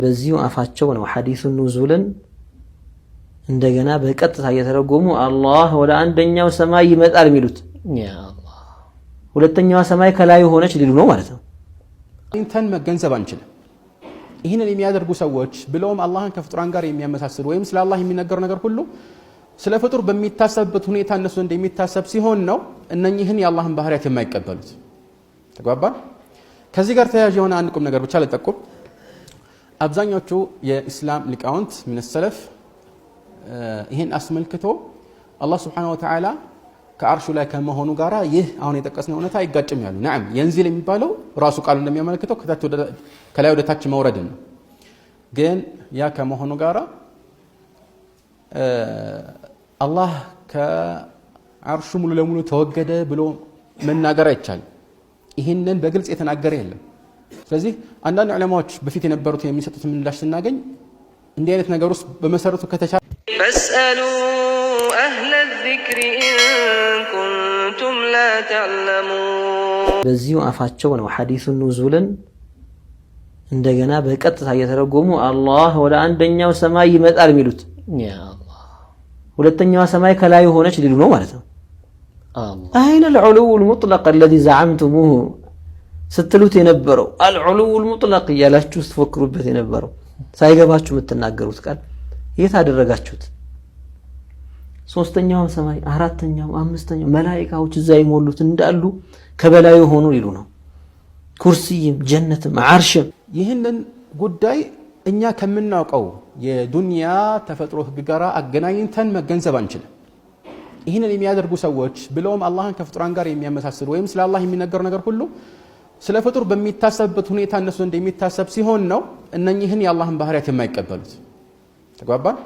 በዚሁ አፋቸው ነው ሐዲሱን ኑዙልን እንደገና በቀጥታ እየተረጎሙ አላህ ወደ አንደኛው ሰማይ ይመጣል የሚሉት ያ አላህ ሁለተኛው ሰማይ ከላይ ሆነች ሊሉ ነው ማለት ነው። እንተን መገንዘብ አንችልም። ይሄንን የሚያደርጉ ሰዎች ብለውም አላህን ከፍጡራን ጋር የሚያመሳስሉ ወይም ስለ አላህ የሚነገር ነገር ሁሉ ስለ ፍጡር በሚታሰብበት ሁኔታ እነሱ እንደሚታሰብ ሲሆን ነው እነኚህን የአላህን ባህሪያት የማይቀበሉት። ተግባባን? ከዚህ ጋር ተያያዥ የሆነ አንድ ቁም ነገር ብቻ ልጠቁም። አብዛኞቹ የኢስላም ሊቃውንት ምን ሰለፍ ይሄን አስመልክቶ አላህ Subhanahu Wa Ta'ala ከአርሹ ላይ ከመሆኑ ጋራ ይህ አሁን የጠቀስነው እውነታ አይጋጭም ያሉ። ነዓም የንዚል የሚባለው ራሱ ቃሉ እንደሚያመለክተው ከላይ ወደ ታች መውረድ ነው። ግን ያ ከመሆኑ ጋራ አላህ ከአርሹ ሙሉ ለሙሉ ተወገደ ብሎ መናገር አይቻልም። ይሄንን በግልጽ የተናገረ የለም። ስለዚህ አንዳንድ ዑለማዎች በፊት የነበሩት የሚሰጡት ምላሽ ስናገኝ እንዲህ አይነት ነገር ውስጥ በመሰረቱ ከተቻለ فاسألوا أهل الذكر إن كنتم لا تعلمون በዚሁ አፋቸው ነው ሐዲሱን ኑዙልን እንደገና በቀጥታ እየተረጎሙ አላህ ወደ አንደኛው ሰማይ ይመጣል የሚሉት ያ አላህ ሁለተኛው ሰማይ ከላይ ሆነች ሊሉ ነው ማለት ነው። أين العلو المطلق الذي زعمتموه ስትሉት የነበረው العلو المطلق ያላችሁ ስትፎክሩበት የነበረው ሳይገባችሁ የምትናገሩት ቃል የት አደረጋችሁት? ሶስተኛው ሰማይ አራተኛው አምስተኛው መላእክቶች እዛ ይሞሉት እንዳሉ ከበላዩ ሆኑ ይሉ ነው። ኩርሲይም ጀነትም ዓርሽም ይህንን ጉዳይ እኛ ከምናውቀው የዱንያ ተፈጥሮ ህግ ጋር አገናኝተን መገንዘብ አንችልም። ይህንን የሚያደርጉ ሰዎች ብለውም አላህን ከፍጡራን ጋር የሚያመሳስሉ ወይም ስለ አላህ የሚነገር ነገር ሁሉ ስለ ፍጡር በሚታሰብበት ሁኔታ እነሱ እንደሚታሰብ ሲሆን ነው እነኚህን የአላህን ባህሪያት የማይቀበሉት። ተግባባን?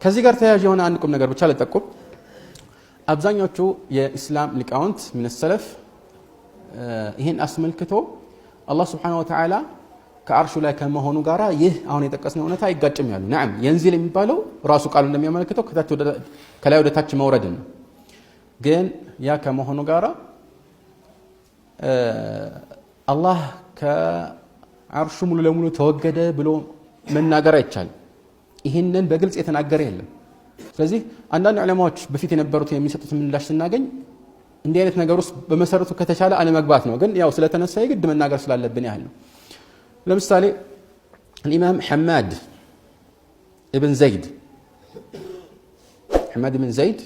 ከዚህ ጋር ተያያዥ የሆነ አንድ ቁም ነገር ብቻ ልጠቁም። አብዛኞቹ የኢስላም ሊቃውንት ምን ሰለፍ ይሄን አስመልክቶ አላህ Subhanahu Wa Ta'ala ከአርሹ ላይ ከመሆኑ ጋራ ይህ አሁን የጠቀስነው እውነታ አይጋጭም ያሉ። ነዓም የንዚል የሚባለው ራሱ ቃሉ እንደሚያመለክተው ከላይ ወደ ታች መውረድ ነው። ግን ያ ከመሆኑ ጋራ አላህ ከአርሹ ሙሉ ለሙሉ ተወገደ ብሎ መናገር አይቻልም። ይሄንን በግልጽ የተናገረ የለም። ስለዚህ አንዳንድ ዑለማዎች በፊት የነበሩት የሚሰጡት ምላሽ ስናገኝ እንዲህ አይነት ነገር ውስጥ በመሰረቱ ከተቻለ አለመግባት ነው። ግን ያው ስለተነሳ የግድ መናገር ስላለብን ያህል ነው። ለምሳሌ الإمام حماد ابن زيد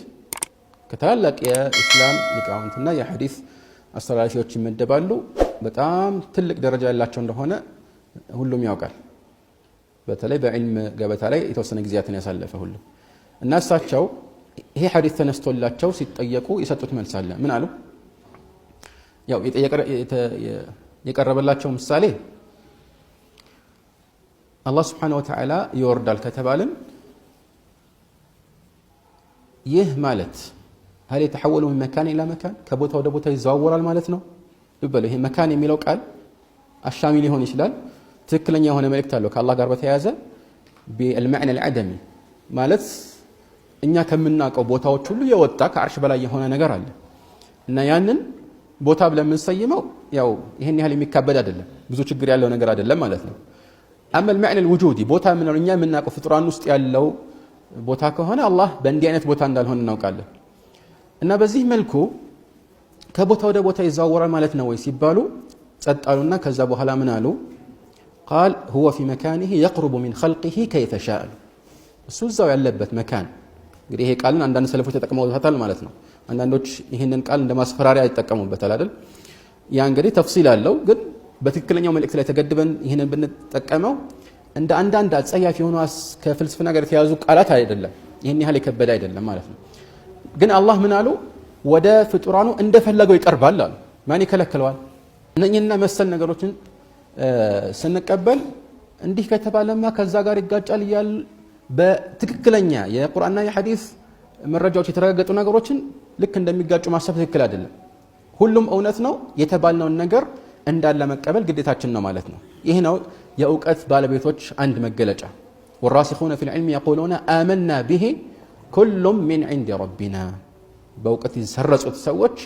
ከታላቅ የኢስላም ሊቃውንትና የሐዲስ አስተላላፊዎች ይመደባሉ። በጣም ትልቅ ደረጃ ያላቸው እንደሆነ ሁሉም ያውቃል። በተለይ በዕልም ገበታ ላይ የተወሰነ ጊዜያትን ያሳለፈ ሁሉ እና እሳቸው ይሄ ሐዲስ ተነስቶላቸው ሲጠየቁ የሰጡት መልስ አለ። ምን አሉ? ያው የቀረበላቸው ምሳሌ አላህ Subhanahu Wa Ta'ala ይወርዳል ከተባለም ይህ ማለት هل يتحول من مكان الى مكان ከቦታ ወደ ቦታ ይዘዋወራል ማለት ነው ይበል። ይሄ መካን የሚለው ቃል አሻሚ ሊሆን ይችላል። ትክክለኛ የሆነ መልእክት አለው ከአላህ ጋር በተያያዘ بالمعنى العدمي ማለት እኛ ከምናውቀው ቦታዎች ሁሉ የወጣ ከአርሽ በላይ የሆነ ነገር አለ እና ያንን ቦታ ብለን የምንሰይመው ያው ይሄን ያህል የሚካበድ አይደለም፣ ብዙ ችግር ያለው ነገር አይደለም ማለት ነው። اما المعنى الوجودي ቦታ ምን ነው እኛ የምናውቀው ፍጡራን ውስጥ ያለው ቦታ ከሆነ አላህ በእንዲህ አይነት ቦታ እንዳልሆነ እናውቃለን። እና በዚህ መልኩ ከቦታ ወደ ቦታ ይዘዋወራል ማለት ነው ወይ ሲባሉ ጸጣሉና ከዛ በኋላ ምን አሉ? قال هو في مكانه يقرب من خلقه كيف شاء እሱ እዛው ያለበት መካን። እንግዲህ ይሄ ቃልን አንዳንድ ሰለፎች ተጠቅመውታል ማለት ነው። አንዳንዶች ይሄንን ቃል እንደማስፈራሪያ ይጠቀሙበታል አይደል? ያ እንግዲህ ተፍሲል አለው። ግን በትክክለኛው መልእክት ላይ ተገድበን ይሄንን ብንጠቀመው እንደ አንዳንድ አጸያፊ የሆኑ ከፍልስፍና ጋር የተያዙ ቃላት አይደለም፣ ይሄን ያህል የከበደ አይደለም ማለት ነው። ግን አላህ ምን አሉ? ወደ ፍጡራኑ እንደፈለገው ይቀርባል አሉ። ማን ይከለክለዋል? እነኚህና መሰል ነገሮችን ስንቀበል እንዲህ ከተባለማ ከዛ ጋር ይጋጫል ይያል በትክክለኛ የቁርአንና የሐዲስ መረጃዎች የተረጋገጡ ነገሮችን ልክ እንደሚጋጩ ማሰብ ትክክል አይደለም። ሁሉም እውነት ነው የተባልነውን ነገር እንዳለ መቀበል ግዴታችን ነው ማለት ነው። ይሄ ነው የእውቀት ባለቤቶች አንድ መገለጫ። والراسخون في العلم يقولون آمنا به كل من عند ربنا በእውቀት የተሰረጹት ሰዎች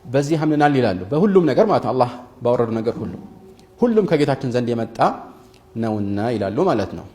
በዚህ አምነናል ይላሉ። በሁሉም ነገር ማለት አላህ ባወረደው ነገር ሁሉም ከጌታችን ዘንድ የመጣ ነውና ይላሉ ማለት ነው።